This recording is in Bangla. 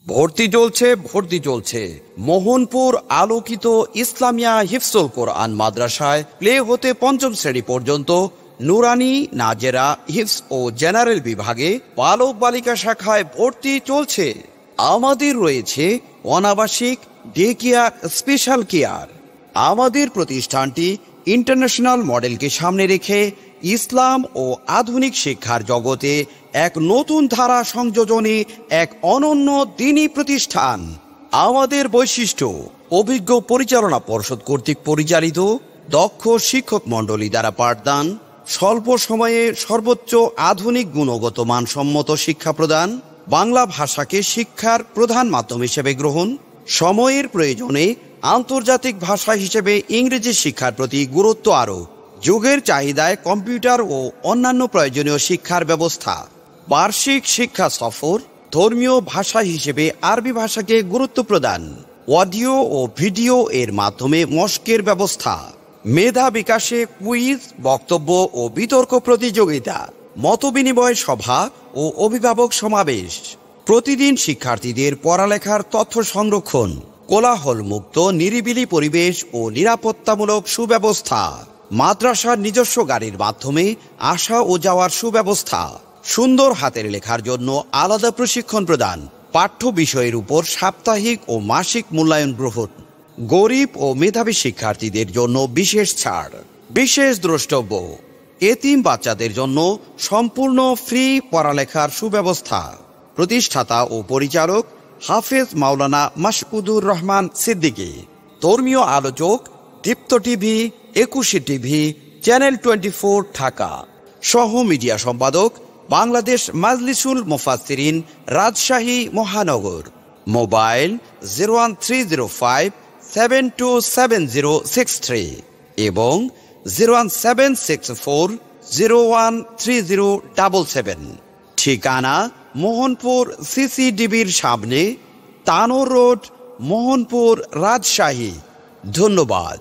ভর্তি চলছে মোহনপুর আলোকিত ইসলামিয়া হিফজুল কোরআন মাদ্রাসায় প্লে হতে পঞ্চম শ্রেণী পর্যন্ত নুরানি, নাজেরা, হিফজ ও জেনারেল বিভাগে বালক বালিকা শাখায় ভর্তি চলছে। আমাদের রয়েছে অনাবাসিক ডে কেয়ার, স্পেশাল কেয়ার। আমাদের প্রতিষ্ঠানটি ইন্টারন্যাশনাল মডেলকে সামনে রেখে ইসলাম ও আধুনিক শিক্ষার জগতে এক নতুন ধারা সংযোজনে এক অনন্য দ্বীনি প্রতিষ্ঠান। আমাদের বৈশিষ্ট্য: অভিজ্ঞ পরিচালনা পর্ষদ কর্তৃক পরিচালিত, দক্ষ শিক্ষক মণ্ডলী দ্বারা পাঠদান, স্বল্প সময়ে সর্বোচ্চ আধুনিক গুণগত মানসম্মত শিক্ষা প্রদান, বাংলা ভাষাকে শিক্ষার প্রধান মাধ্যম হিসেবে গ্রহণ, সময়ের প্রয়োজনে আন্তর্জাতিক ভাষা হিসেবে ইংরেজি শিক্ষার প্রতি গুরুত্ব আরোপ, যুগের চাহিদায় কম্পিউটার ও অন্যান্য প্রয়োজনীয় শিক্ষার ব্যবস্থা, বার্ষিক শিক্ষা সফর, ধর্মীয় ভাষা হিসেবে আরবি ভাষাকে গুরুত্ব প্রদান, অডিও ও ভিডিও এর মাধ্যমে মশকের ব্যবস্থা, মেধা বিকাশে কুইজ, বক্তব্য ও বিতর্ক প্রতিযোগিতা, মতবিনিময় সভা ও অভিভাবক সমাবেশ, প্রতিদিন শিক্ষার্থীদের পড়ালেখার তথ্য সংরক্ষণ, কোলাহল মুক্ত নিরিবিলি পরিবেশ ও নিরাপত্তামূলক সুব্যবস্থা, মাদ্রাসার নিজস্ব গাড়ির মাধ্যমে আসা ও যাওয়ার সুব্যবস্থা, সুন্দর হাতের লেখার জন্য আলাদা প্রশিক্ষণ প্রদান, পাঠ্য বিষয়ের উপর সাপ্তাহিক ও মাসিক মূল্যায়ন গ্রহণ, গরিব ও মেধাবী শিক্ষার্থীদের জন্য বিশেষ ছাড়। বিশেষ দ্রষ্টব্য: এতিম বাচ্চাদের জন্য সম্পূর্ণ ফ্রি পড়ালেখার সুব্যবস্থা। প্রতিষ্ঠাতা ও পরিচালক হাফেজ মাওলানা মাসউদুর রহমান সিদ্দিকী। ধর্মীয় আলোচক দীপ্ত টিভি, 21 টিভি, চ্যানেল 24 ঢাকা। সহ মিডিয়া সম্পাদক বাংলাদেশ মাজলিসুল মুফাসসিরিন, রাজশাহী মহানগর। মোবাইল 01305727063 এবং 01764013077। ঠিকানা: মোহনপুর সিসিডিবির সামনে, তানোর রোড, মোহনপুর, রাজশাহী। ধন্যবাদ।